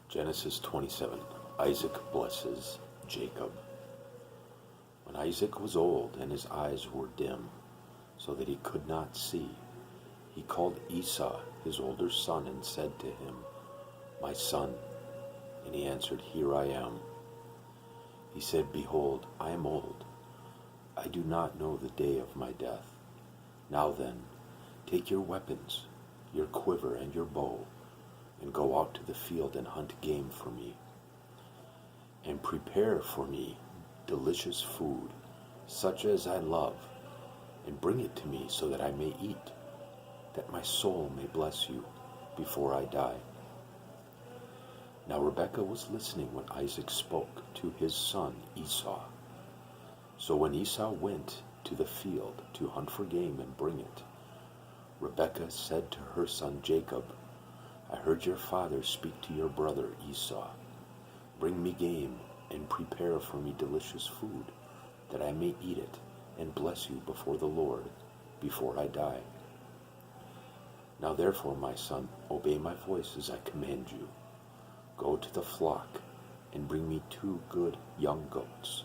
Genesis 27. Isaac blesses Jacob. When Isaac was old and his eyes were dim, so that he could not see, he called Esau, his older son, and said to him, "My son." And he answered, "Here I am." He said, "Behold, I am old. I do not know the day of my death. Now then, take your weapons, your quiver and your bow, and go out to the field and hunt game for me. And prepare for me delicious food, such as I love, and bring it to me so that I may eat, that my soul may bless you before I die." Now Rebekah was listening when Isaac spoke to his son Esau. So when Esau went to the field to hunt for game and bring it, Rebekah said to her son Jacob, "I heard your father speak to your brother Esau. Bring me game and prepare for me delicious food, that I may eat it and bless you before the Lord before I die. Now therefore, my son, obey my voice as I command you. Go to the flock and bring me 2 good young goats,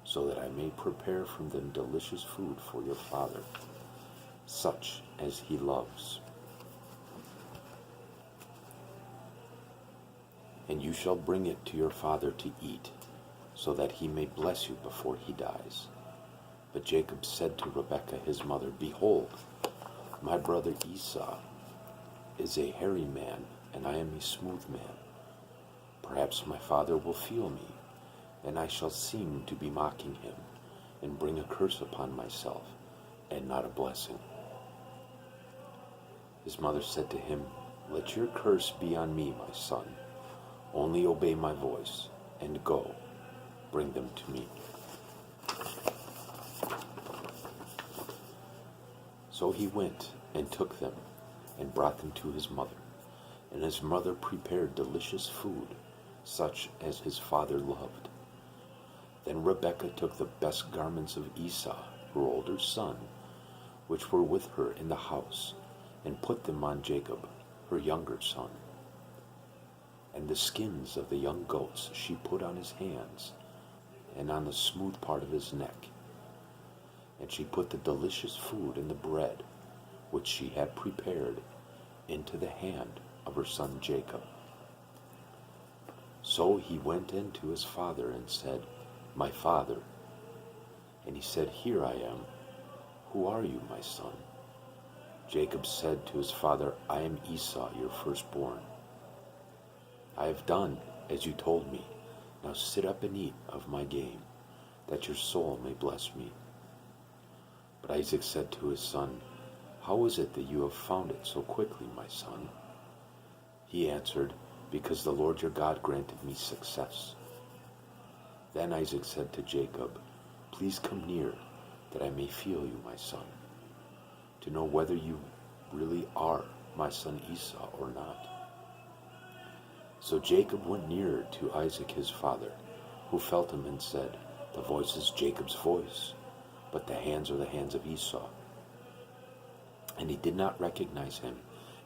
so that I may prepare from them delicious food for your father, such as he loves. And you shall bring it to your father to eat, so that he may bless you before he dies." But Jacob said to Rebekah his mother, "Behold, my brother Esau is a hairy man, and I am a smooth man. Perhaps my father will feel me, and I shall seem to be mocking him, and bring a curse upon myself, and not a blessing." His mother said to him, "Let your curse be on me, my son. Only obey my voice, and go, bring them to me." So he went and took them, and brought them to his mother. And his mother prepared delicious food, such as his father loved. Then Rebekah took the best garments of Esau, her older son, which were with her in the house, and put them on Jacob, her younger son. And the skins of the young goats she put on his hands, and on the smooth part of his neck. And she put the delicious food and the bread, which she had prepared, into the hand of her son Jacob. So he went in to his father and said, "My father." And he said, "Here I am. Who are you, my son?" Jacob said to his father, "I am Esau, your firstborn. I have done as you told me. Now sit up and eat of my game, that your soul may bless me." But Isaac said to his son, "How is it that you have found it so quickly, my son?" He answered, "Because the Lord your God granted me success." Then Isaac said to Jacob, "Please come near, that I may feel you, my son, to know whether you really are my son Esau or not." So Jacob went nearer to Isaac his father, who felt him and said, "The voice is Jacob's voice, but the hands are the hands of Esau." And he did not recognize him,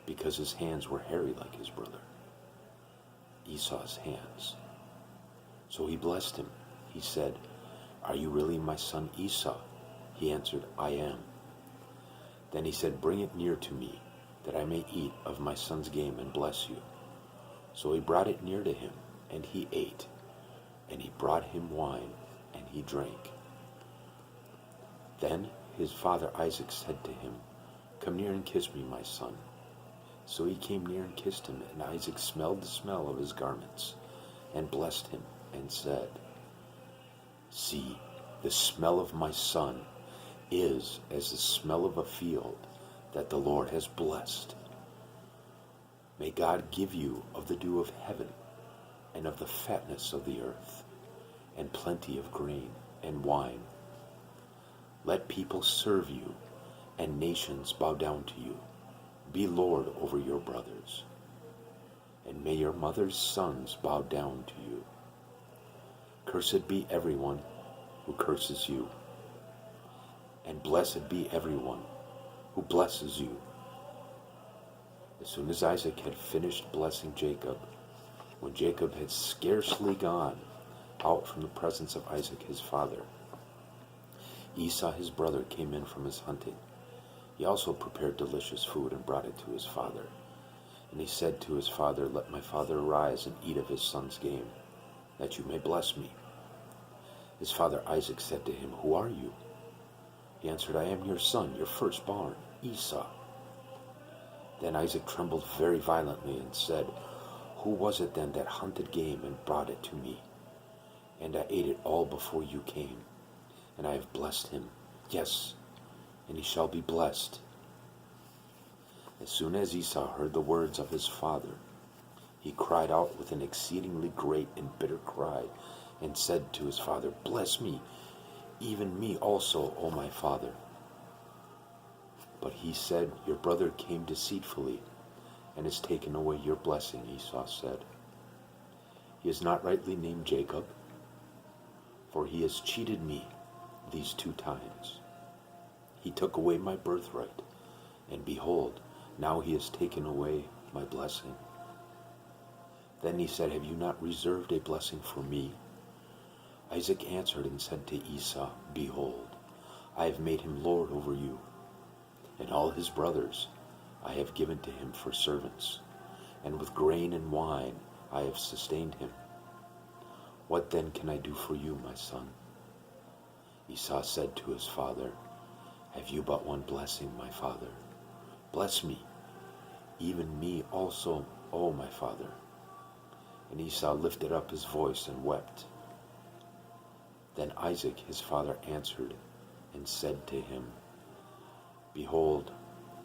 because his hands were hairy like his brother Esau's hands. So he blessed him. He said, "Are you really my son Esau?" He answered, "I am." Then he said, "Bring it near to me, that I may eat of my son's game and bless you." So he brought it near to him, and he ate. And he brought him wine, and he drank. Then his father Isaac said to him, "Come near and kiss me, my son." So he came near and kissed him, and Isaac smelled the smell of his garments, and blessed him, and said, "See, the smell of my son is as the smell of a field that the Lord has blessed. May God give you of the dew of heaven, and of the fatness of the earth, and plenty of grain and wine. Let people serve you, and nations bow down to you. Be Lord over your brothers. And may your mother's sons bow down to you. Cursed be everyone who curses you, and blessed be everyone who blesses you." As soon as Isaac had finished blessing Jacob, When Jacob had scarcely gone out from the presence of Isaac his father, Esau his brother came in from his hunting. He also prepared delicious food and brought it to his father. And he said to his father, "Let my father arise and eat of his son's game, that you may bless me." His father Isaac said to him, "Who are you?" He answered, "I am your son, your firstborn, Esau." Then Isaac trembled very violently and said, "Who was it then that hunted game and brought it to me? And I ate it all before you came, and I have blessed him. Yes, and he shall be blessed." As soon as Esau heard the words of his father, he cried out with an exceedingly great and bitter cry, and said to his father, "Bless me, even me also, O my father." But he said, "Your brother came deceitfully, and has taken away your blessing." Esau said, "He is not rightly named Jacob, for he has cheated me these 2 times. He took away my birthright, and behold, now he has taken away my blessing." Then he said, "Have you not reserved a blessing for me?" Isaac answered and said to Esau, "Behold, I have made him lord over you, and all his brothers I have given to him for servants, and with grain and wine I have sustained him. What then can I do for you, my son?" Esau said to his father, "Have you but one blessing, my father? Bless me, even me also, O my father." And Esau lifted up his voice and wept. Then Isaac his father answered and said to him, "Behold,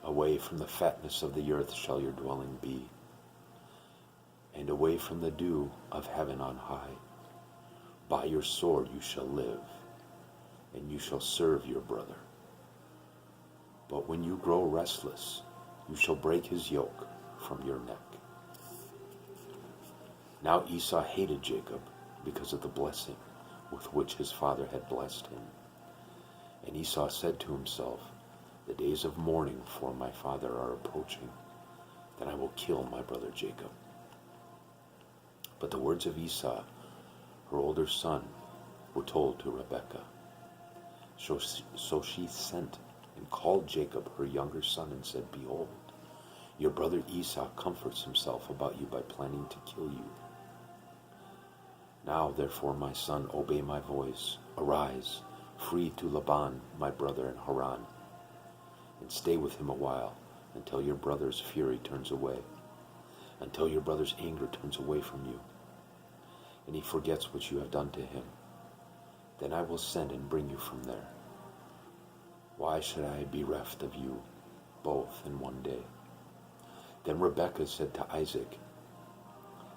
away from the fatness of the earth shall your dwelling be, and away from the dew of heaven on high. By your sword you shall live, and you shall serve your brother. But when you grow restless, you shall break his yoke from your neck." Now Esau hated Jacob because of the blessing with which his father had blessed him. And Esau said to himself, "The days of mourning for my father are approaching. Then I will kill my brother Jacob." But the words of Esau, her older son, were told to Rebekah. So she sent and called Jacob, her younger son, and said, "Behold, your brother Esau comforts himself about you by planning to kill you. Now, therefore, my son, obey my voice. Arise, flee to Laban, my brother in Haran, and stay with him a while, until your brother's fury turns away, until your brother's anger turns away from you, and he forgets what you have done to him. Then I will send and bring you from there. Why should I be bereft of you both in one day?" Then Rebekah said to Isaac,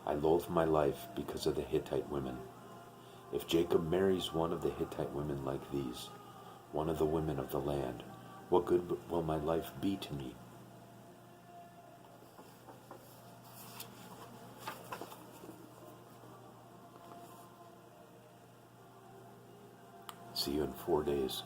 "I loathe my life because of the Hittite women. If Jacob marries one of the Hittite women like these, one of the women of the land, what good will my life be to me?" See you in 4 days.